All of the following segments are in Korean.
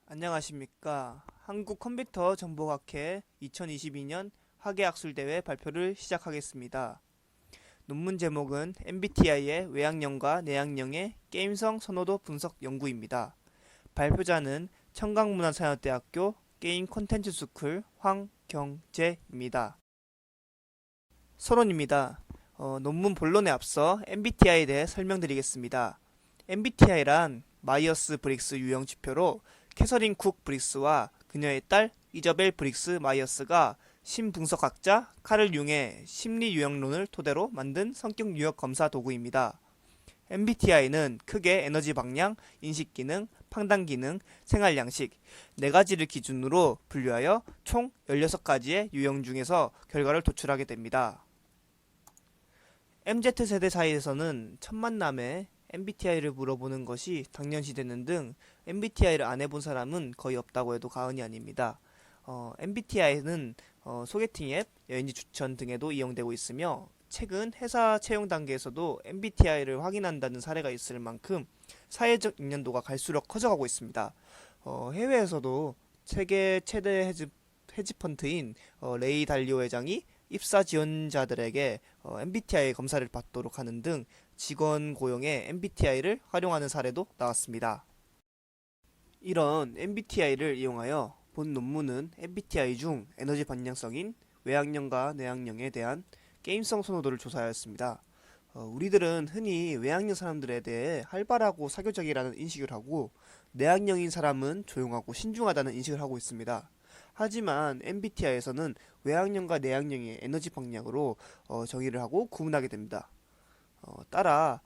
안녕하십니까. 한국컴퓨터정보학회 2022년 학예학술대회 발표를 시작하겠습니다. 논문 제목은 MBTI의 외향형과 내향형의 게임성 선호도 분석 연구입니다. 발표자는 청강문화산업대학교 게임 콘텐츠 스쿨 황경재입니다. 서론입니다. 논문 본론에 앞서 MBTI에 대해 설명드리겠습니다. MBTI란 마이어스 브릭스 유형 지표로 캐서린 쿡 브릭스와 그녀의 딸 이저벨 브릭스 마이어스가 심분석학자 카를 융의 심리 유형론을 토대로 만든 성격 유형 검사 도구입니다. MBTI는 크게 에너지 방향, 인식 기능, 판단 기능, 생활 양식 4가지를 기준으로 분류하여 총 16가지의 유형 중에서 결과를 도출하게 됩니다. MZ세대 사이에서는 첫 만남에 MBTI를 물어보는 것이 당연시되는 등 MBTI를 안 해본 사람은 거의 없다고 해도 과언이 아닙니다. MBTI는 소개팅 앱, 여행지 추천 등에도 이용되고 있으며 최근 회사 채용 단계에서도 MBTI를 확인한다는 사례가 있을 만큼 사회적 인연도가 갈수록 커져가고 있습니다. 해외에서도 세계 최대 헤지펀드인 레이 달리오 회장이 입사 지원자들에게 MBTI 검사를 받도록 하는 등 직원 고용에 MBTI를 활용하는 사례도 나왔습니다. 이런 MBTI를 이용하여 본 논문은 MBTI 중 에너지 방향성인 외향형과 내향형에 대한 게임성 선호도를 조사하였습니다. 우리들은 흔히 외향형 사람들에 대해 활발하고 사교적이라는 인식을 하고 내향형인 사람은 조용하고 신중하다는 인식을 하고 있습니다. 하지만 MBTI에서는 외향형과 내향형의 에너지 방향으로 정의를 하고 구분하게 됩니다. 따라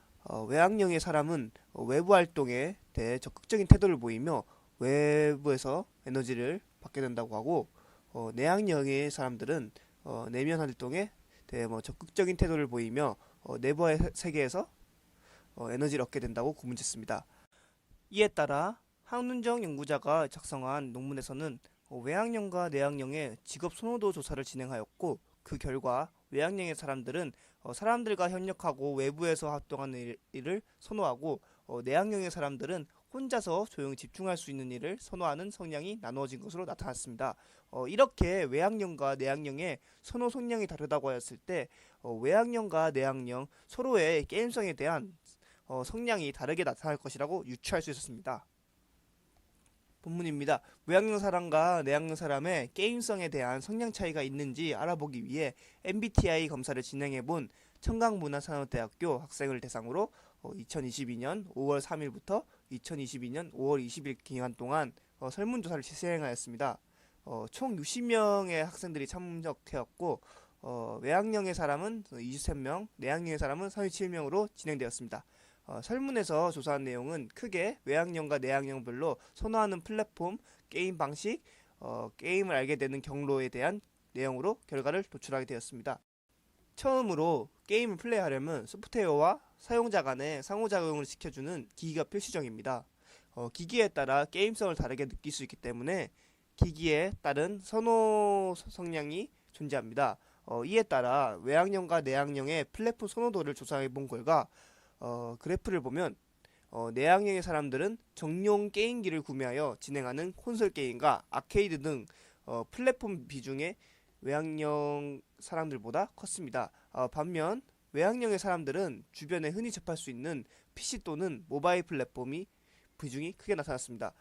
외향형의 사람은 외부 활동에 대해 적극적인 태도를 보이며 외부에서 에너지를 받게 된다고 하고 내향형의 사람들은 내면 활동에 대해 적극적인 태도를 보이며 내부의 세계에서 에너지를 얻게 된다고 구분짓습니다. 이에 따라 한운정 연구자가 작성한 논문에서는 외향형과 내향형의 직업 선호도 조사를 진행하였고 그 결과 외향형의 사람들은 사람들과 협력하고 외부에서 활동하는 일을 선호하고 내향형의 사람들은 혼자서 조용히 집중할 수 있는 일을 선호하는 성향이 나누어진 것으로 나타났습니다. 이렇게 외향형과 내향형의 선호 성향이 다르다고 하였을 때 외향형과 내향형 서로의 게임성에 대한 성향이 다르게 나타날 것이라고 유추할 수 있었습니다. 본문입니다. 외향형 사람과 내향형 사람의 게임성에 대한 성향 차이가 있는지 알아보기 위해 MBTI 검사를 진행해본 청강문화산업대학교 학생을 대상으로 2022년 5월 3일부터 2022년 5월 20일 기간 동안 설문조사를 시행하였습니다. 총 60명의 학생들이 참석해왔고 외향형의 사람은 23명, 내향형의 사람은 37명으로 진행되었습니다. 설문에서 조사한 내용은 크게 외향형과 내향형별로 선호하는 플랫폼, 게임 방식, 게임을 알게 되는 경로에 대한 내용으로 결과를 도출하게 되었습니다. 처음으로 게임을 플레이하려면 소프트웨어와 사용자 간의 상호작용을 시켜주는 기기가 필수적입니다. 기기에 따라 게임성을 다르게 느낄 수 있기 때문에 기기에 따른 선호 성향이 존재합니다. 이에 따라 외향형과 내향형의 플랫폼 선호도를 조사해 본 결과 그래프를 보면 내향형의 사람들은 정용 게임기를 구매하여 진행하는 콘솔 게임과 아케이드 등 플랫폼 비중의 외향형 사람들보다 컸습니다. 반면 외향형의 사람들은 주변에 흔히 접할 수 있는 PC 또는 모바일 플랫폼이 비중이 크게 나타났습니다.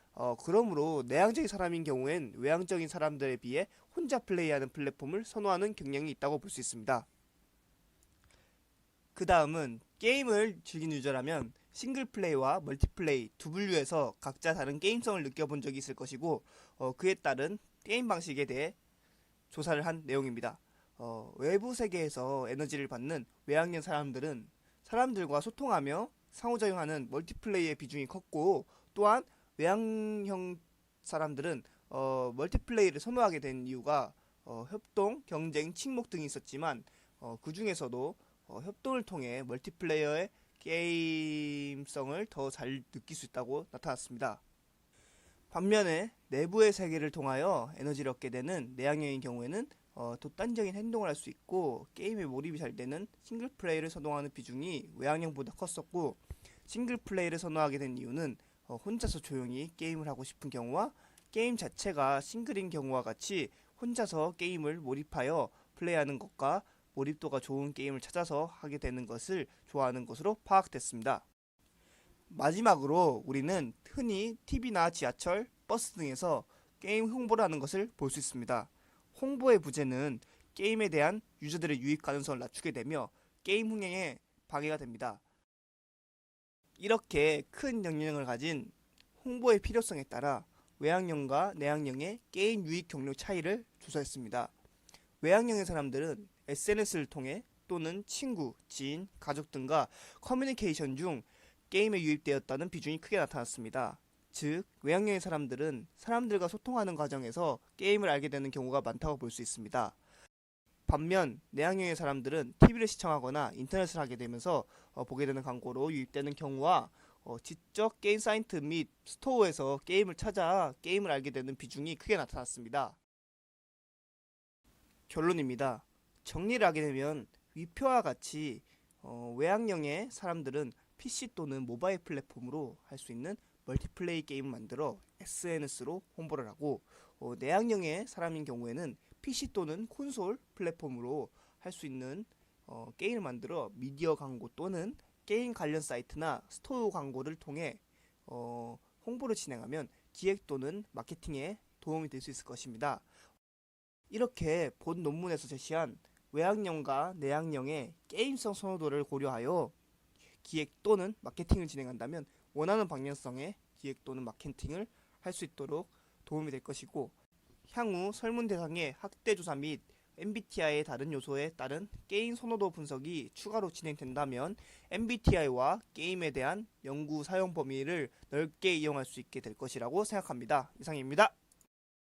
그러므로 내향적인 사람인 경우엔 외향적인 사람들에 비해 혼자 플레이하는 플랫폼을 선호하는 경향이 있다고 볼 수 있습니다. 그 다음은 게임을 즐긴 유저라면 싱글 플레이와 멀티플레이 두 분류에서 각자 다른 게임성을 느껴본 적이 있을 것이고 그에 따른 게임 방식에 대해 조사를 한 내용입니다. 외부 세계에서 에너지를 받는 외향형 사람들은 사람들과 소통하며 상호작용하는 멀티플레이의 비중이 컸고 또한 외향형 사람들은 멀티플레이를 선호하게 된 이유가 협동, 경쟁, 침묵 등이 있었지만 그 중에서도 협동을 통해 멀티플레이어의 게임성을 더 잘 느낄 수 있다고 나타났습니다. 반면에 내부의 세계를 통하여 에너지를 얻게 되는 내향형인 경우에는 독단적인 행동을 할 수 있고 게임에 몰입이 잘 되는 싱글 플레이를 선호하는 비중이 외향형보다 컸었고 싱글 플레이를 선호하게 된 이유는 혼자서 조용히 게임을 하고 싶은 경우와 게임 자체가 싱글인 경우와 같이 혼자서 게임을 몰입하여 플레이하는 것과 몰입도가 좋은 게임을 찾아서 하게 되는 것을 좋아하는 것으로 파악됐습니다. 마지막으로 우리는 흔히 TV나 지하철, 버스 등에서 게임 홍보를 하는 것을 볼 수 있습니다. 홍보의 부재는 게임에 대한 유저들의 유입 가능성을 낮추게 되며 게임 흥행에 방해가 됩니다. 이렇게 큰 영향력을 가진 홍보의 필요성에 따라 외향형과 내향형의 게임 유입 경로 차이를 조사했습니다. 외향형의 사람들은 SNS를 통해 또는 친구, 지인, 가족 등과 커뮤니케이션 중 게임에 유입되었다는 비중이 크게 나타났습니다. 즉, 외향형의 사람들은 사람들과 소통하는 과정에서 게임을 알게 되는 경우가 많다고 볼 수 있습니다. 반면 내향형의 사람들은 TV를 시청하거나 인터넷을 하게 되면서 보게 되는 광고로 유입되는 경우와 지적 게임 사이트 및 스토어에서 게임을 찾아 게임을 알게 되는 비중이 크게 나타났습니다. 결론입니다. 정리를 하게 되면 위표와 같이 외향형의 사람들은 PC 또는 모바일 플랫폼으로 할 수 있는 멀티플레이 게임을 만들어 SNS로 홍보를 하고 내향형의 사람인 경우에는 PC 또는 콘솔 플랫폼으로 할 수 있는 게임을 만들어 미디어 광고 또는 게임 관련 사이트나 스토어 광고를 통해 홍보를 진행하면 기획 또는 마케팅에 도움이 될 수 있을 것입니다. 이렇게 본 논문에서 제시한 외향형과 내향형의 게임성 선호도를 고려하여 기획 또는 마케팅을 진행한다면 원하는 방향성의 기획 또는 마케팅을 할 수 있도록 도움이 될 것이고, 향후 설문 대상의 학대 조사 및 MBTI의 다른 요소에 따른 게임 선호도 분석이 추가로 진행된다면 MBTI와 게임에 대한 연구 사용 범위를 넓게 이용할 수 있게 될 것이라고 생각합니다. 이상입니다.